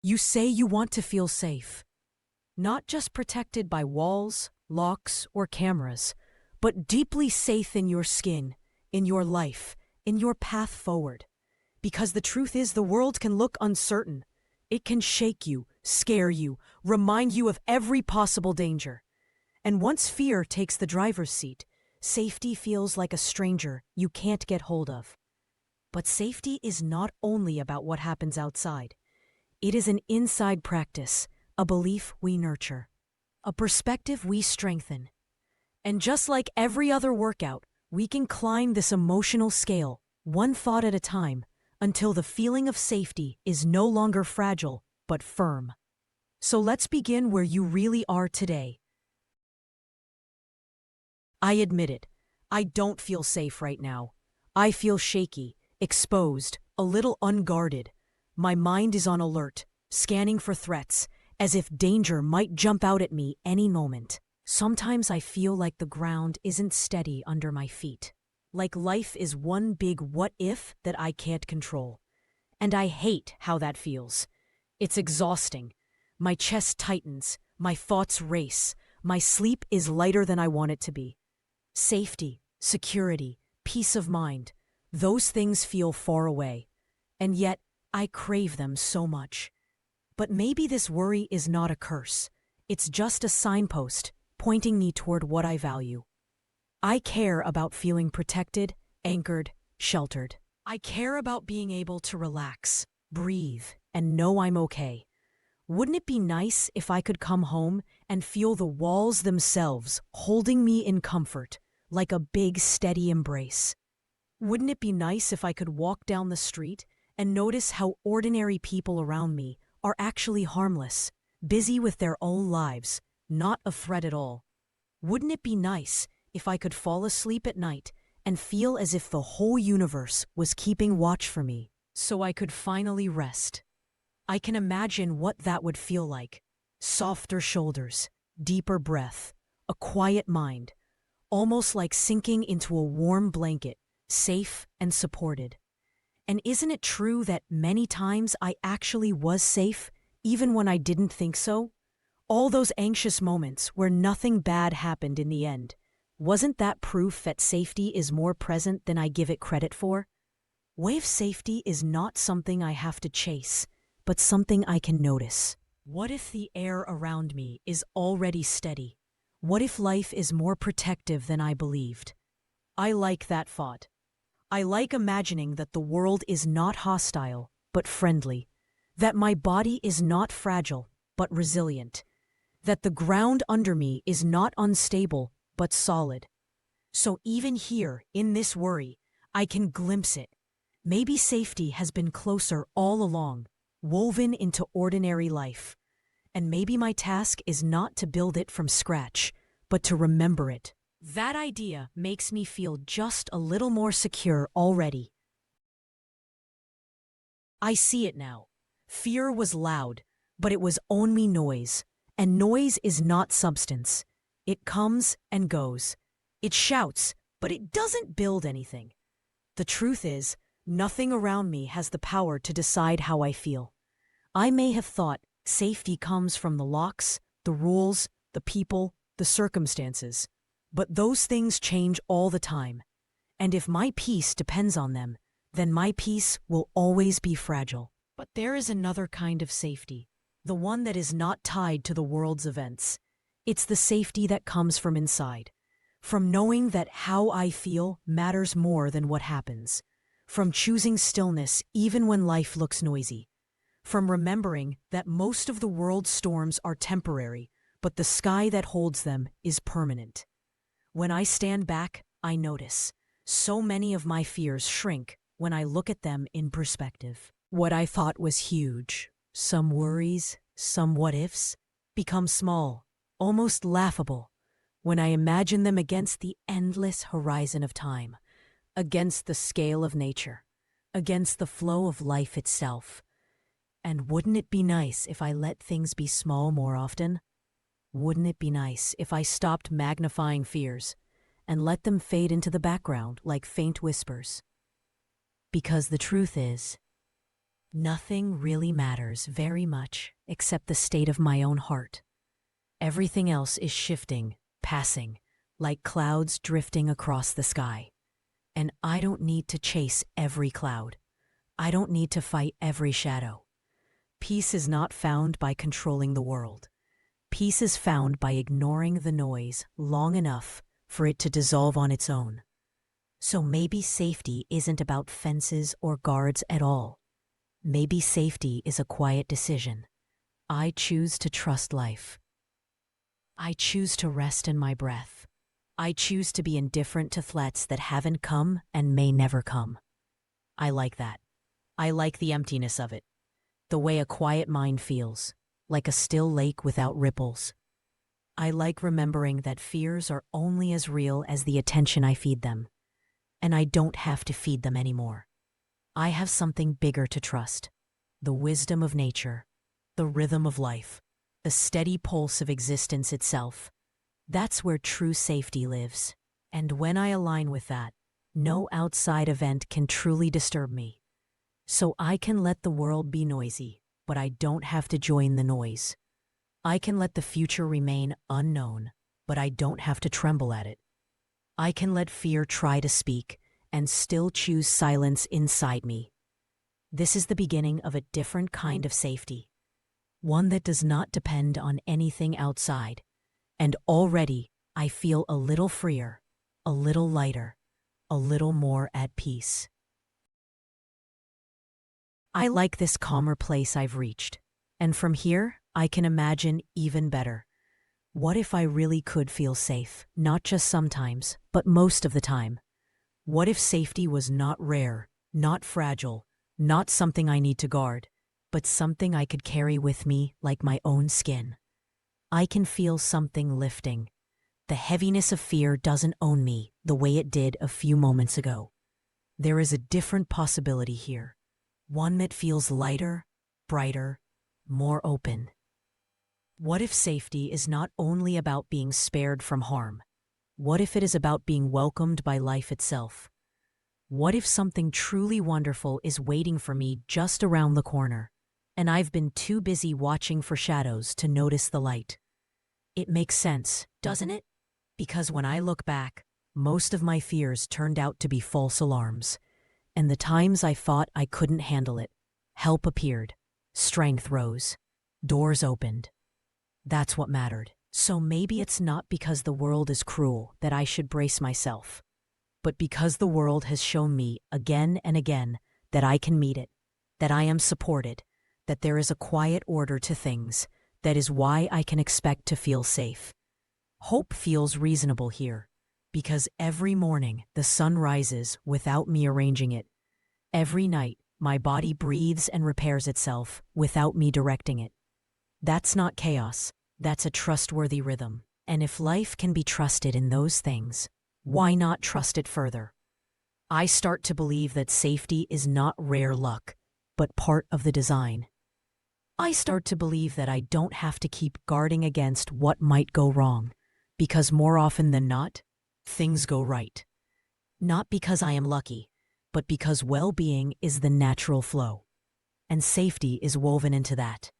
You say you want to feel safe, not just protected by walls, locks, or cameras, but deeply safe in your skin, in your life, in your path forward. Because the truth is, the world can look uncertain. It can shake you, scare you, remind you of every possible danger. And once fear takes the driver's seat, safety feels like a stranger you can't get hold of. But safety is not only about what happens outside. It is an inside practice, a belief we nurture, a perspective we strengthen. And just like every other workout, we can climb this emotional scale, one thought at a time, until the feeling of safety is no longer fragile, but firm. So let's begin where you really are today. I admit it, I don't feel safe right now. I feel shaky, exposed, a little unguarded. My mind is on alert, scanning for threats, as if danger might jump out at me any moment. Sometimes I feel like the ground isn't steady under my feet. Like life is one big what if that I can't control. And I hate how that feels. It's exhausting. My chest tightens, my thoughts race, my sleep is lighter than I want it to be. Safety, security, peace of mind, those things feel far away. And yet, I crave them so much. But maybe this worry is not a curse. It's just a signpost pointing me toward what I value. I care about feeling protected, anchored, sheltered. I care about being able to relax, breathe, and know I'm okay. Wouldn't it be nice if I could come home and feel the walls themselves holding me in comfort, like a big, steady embrace? Wouldn't it be nice if I could walk down the street and notice how ordinary people around me are actually harmless, busy with their own lives, not a threat at all? Wouldn't it be nice if I could fall asleep at night and feel as if the whole universe was keeping watch for me, so I could finally rest? I can imagine what that would feel like. Softer shoulders, deeper breath, a quiet mind, almost like sinking into a warm blanket, safe and supported. And isn't it true that many times I actually was safe, even when I didn't think so? All those anxious moments where nothing bad happened in the end. Wasn't that proof that safety is more present than I give it credit for? What if safety is not something I have to chase, but something I can notice? What if the air around me is already steady? What if life is more protective than I believed? I like that thought. I like imagining that the world is not hostile, but friendly. That my body is not fragile, but resilient. That the ground under me is not unstable, but solid. So even here, in this worry, I can glimpse it. Maybe safety has been closer all along, woven into ordinary life. And maybe my task is not to build it from scratch, but to remember it. That idea makes me feel just a little more secure already. I see it now. Fear was loud, but it was only noise. And noise is not substance. It comes and goes. It shouts, but it doesn't build anything. The truth is, nothing around me has the power to decide how I feel. I may have thought safety comes from the locks, the rules, the people, the circumstances. But those things change all the time. And if my peace depends on them, then my peace will always be fragile. But there is another kind of safety, the one that is not tied to the world's events. It's the safety that comes from inside, from knowing that how I feel matters more than what happens, from choosing stillness even when life looks noisy, from remembering that most of the world's storms are temporary, but the sky that holds them is permanent. When I stand back, I notice so many of my fears shrink when I look at them in perspective. What I thought was huge, some worries, some what-ifs, become small, almost laughable, when I imagine them against the endless horizon of time, against the scale of nature, against the flow of life itself. And wouldn't it be nice if I let things be small more often? Wouldn't it be nice if I stopped magnifying fears and let them fade into the background like faint whispers? Because the truth is, Nothing really matters very much except the state of my own heart. Everything else is shifting, passing, like clouds drifting across the sky. And I don't need to chase every cloud. I don't need to fight every shadow. Peace is not found by controlling the world. Peace is found by ignoring the noise long enough for it to dissolve on its own. So maybe safety isn't about fences or guards at all. Maybe safety is a quiet decision. I choose to trust life. I choose to rest in my breath. I choose to be indifferent to threats that haven't come and may never come. I like that. I like the emptiness of it. The way a quiet mind feels, like a still lake without ripples. I like remembering that fears are only as real as the attention I feed them. And I don't have to feed them anymore. I have something bigger to trust. The wisdom of nature, the rhythm of life, the steady pulse of existence itself. That's where true safety lives. And when I align with that, no outside event can truly disturb me. So I can let the world be noisy, but I don't have to join the noise. I can let the future remain unknown, but I don't have to tremble at it. I can let fear try to speak and still choose silence inside me. This is the beginning of a different kind of safety. One that does not depend on anything outside. And already I feel a little freer, a little lighter, a little more at peace. I like this calmer place I've reached. And from here, I can imagine even better. What if I really could feel safe, not just sometimes, but most of the time? What if safety was not rare, not fragile, not something I need to guard, but something I could carry with me like my own skin? I can feel something lifting. The heaviness of fear doesn't own me the way it did a few moments ago. There is a different possibility here. One that feels lighter, brighter, more open. What if safety is not only about being spared from harm? What if it is about being welcomed by life itself? What if something truly wonderful is waiting for me just around the corner, and I've been too busy watching for shadows to notice the light? It makes sense, doesn't it? Because when I look back, most of my fears turned out to be false alarms. And the times I thought I couldn't handle it, help appeared, strength rose, doors opened. That's what mattered. So maybe it's not because the world is cruel that I should brace myself, but because the world has shown me again and again that I can meet it, that I am supported, that there is a quiet order to things. That is why I can expect to feel safe. Hope feels reasonable here, because every morning the sun rises without me arranging it. Every night my body breathes and repairs itself without me directing it. That's not chaos, that's a trustworthy rhythm. And if life can be trusted in those things, why not trust it further? I start to believe that safety is not rare luck, but part of the design. I start to believe that I don't have to keep guarding against what might go wrong, because more often than not, things go right. Not because I am lucky, but because well-being is the natural flow. And safety is woven into that.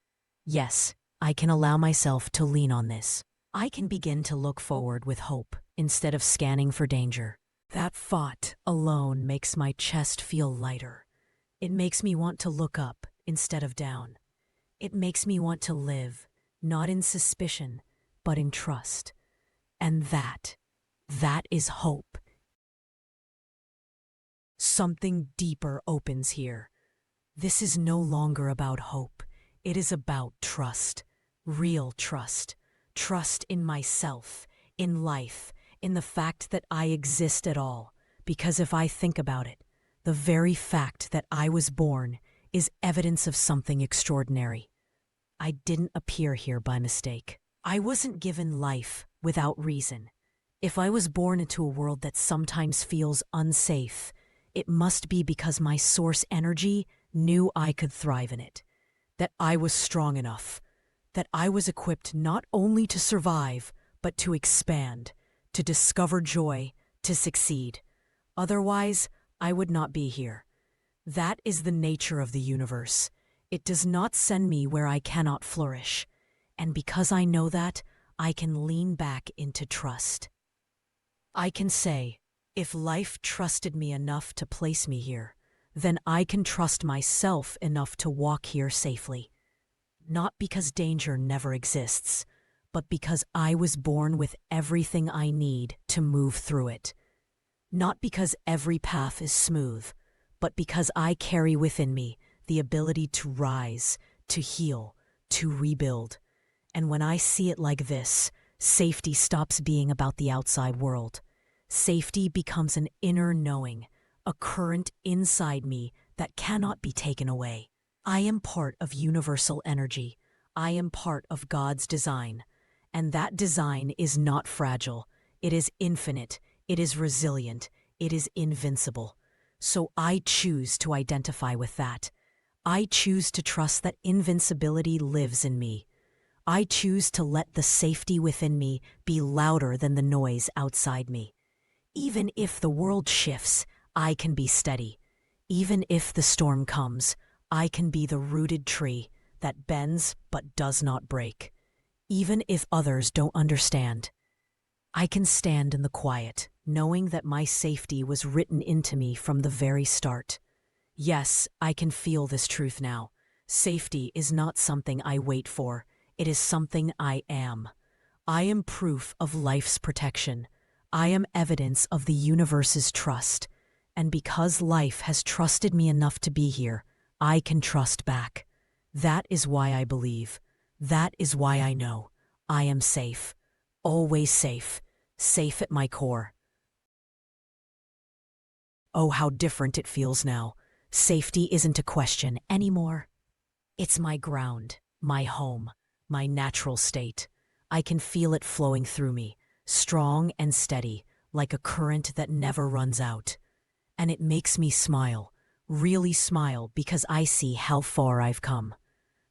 Yes, I can allow myself to lean on this. I can begin to look forward with hope instead of scanning for danger. That thought alone makes my chest feel lighter. It makes me want to look up instead of down. It makes me want to live, not in suspicion, but in trust. And that is hope. Something deeper opens here. This is no longer about hope. It is about trust, real trust. Trust in myself, in life, in the fact that I exist at all. Because if I think about it, the very fact that I was born is evidence of something extraordinary. I didn't appear here by mistake. I wasn't given life without reason. If I was born into a world that sometimes feels unsafe, it must be because my source energy knew I could thrive in it, that I was strong enough, that I was equipped not only to survive, but to expand, to discover joy, to succeed. Otherwise, I would not be here. That is the nature of the universe. It does not send me where I cannot flourish. And because I know that, I can lean back into trust. I can say, if life trusted me enough to place me here, then I can trust myself enough to walk here safely. Not because danger never exists, but because I was born with everything I need to move through it. Not because every path is smooth, but because I carry within me the ability to rise, to heal, to rebuild. And when I see it like this, safety stops being about the outside world. Safety becomes an inner knowing, a current inside me that cannot be taken away. I am part of universal energy. I am part of God's design. And that design is not fragile. It is infinite. It is resilient. It is invincible. So I choose to identify with that. I choose to trust that invincibility lives in me. I choose to let the safety within me be louder than the noise outside me. Even if the world shifts, I can be steady. Even if the storm comes, I can be the rooted tree that bends but does not break. Even if others don't understand, I can stand in the quiet, knowing that my safety was written into me from the very start. Yes, I can feel this truth now. Safety is not something I wait for. It is something I am. I am proof of life's protection. I am evidence of the universe's trust. And because life has trusted me enough to be here, I can trust back. That is why I believe. That is why I know. I am safe. Always safe. Safe at my core. Oh, how different it feels now. Safety isn't a question anymore. It's my ground, my home, my natural state. I can feel it flowing through me, strong and steady, like a current that never runs out. And it makes me smile, really smile, because I see how far I've come.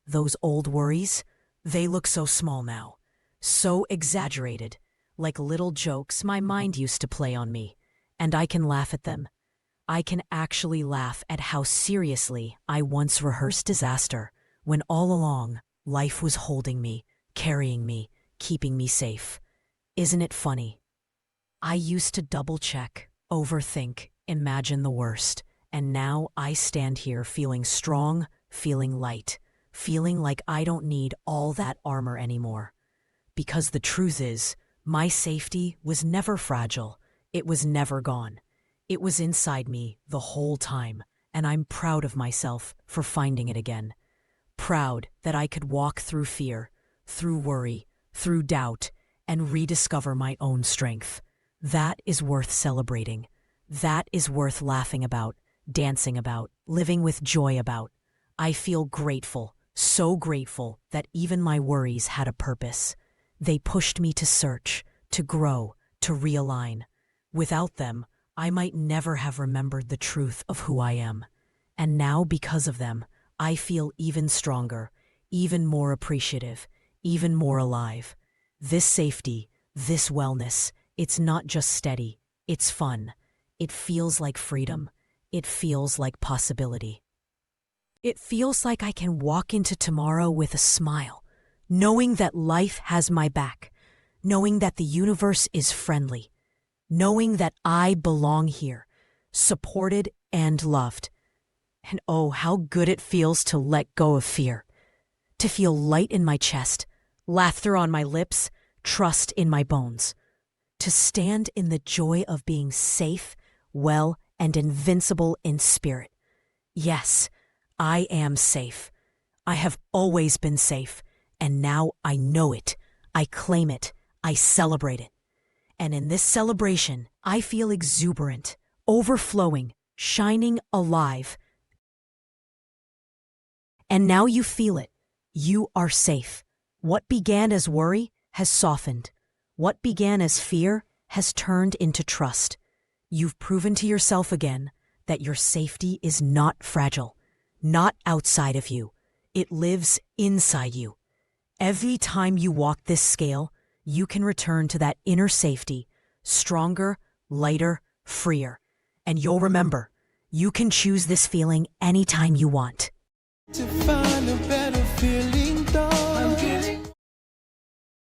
Those old worries, they look so small now, so exaggerated, like little jokes my mind used to play on me, and I can laugh at them. I can actually laugh at how seriously I once rehearsed disaster, when all along, life was holding me, carrying me, keeping me safe. Isn't it funny? I used to double-check, overthink, imagine the worst, and now I stand here feeling strong, feeling light, feeling like I don't need all that armor anymore. Because the truth is, my safety was never fragile. It was never gone. It was inside me the whole time, and I'm proud of myself for finding it again. Proud that I could walk through fear, through worry, through doubt, and rediscover my own strength. That is worth celebrating. That is worth laughing about, dancing about, living with joy about. I feel grateful, so grateful that even my worries had a purpose. They pushed me to search, to grow, to realign. Without them, I might never have remembered the truth of who I am. And now, because of them, I feel even stronger, even more appreciative, even more alive. This safety, this wellness, it's not just steady, it's fun. It feels like freedom. It feels like possibility. It feels like I can walk into tomorrow with a smile, knowing that life has my back, knowing that the universe is friendly, knowing that I belong here, supported and loved. And oh, how good it feels to let go of fear, to feel light in my chest, laughter on my lips, trust in my bones, to stand in the joy of being safe, well, and invincible in spirit. Yes, I am safe. I have always been safe, and now I know it. I claim it. I celebrate it. And in this celebration, I feel exuberant, overflowing, shining alive. And now you feel it. You are safe. What began as worry has softened. What began as fear has turned into trust. You've proven to yourself again that your safety is not fragile, not outside of you. It lives inside you. Every time you walk this scale, you can return to that inner safety, stronger, lighter, freer. And you'll remember, You can choose this feeling anytime you want. To find a better feeling.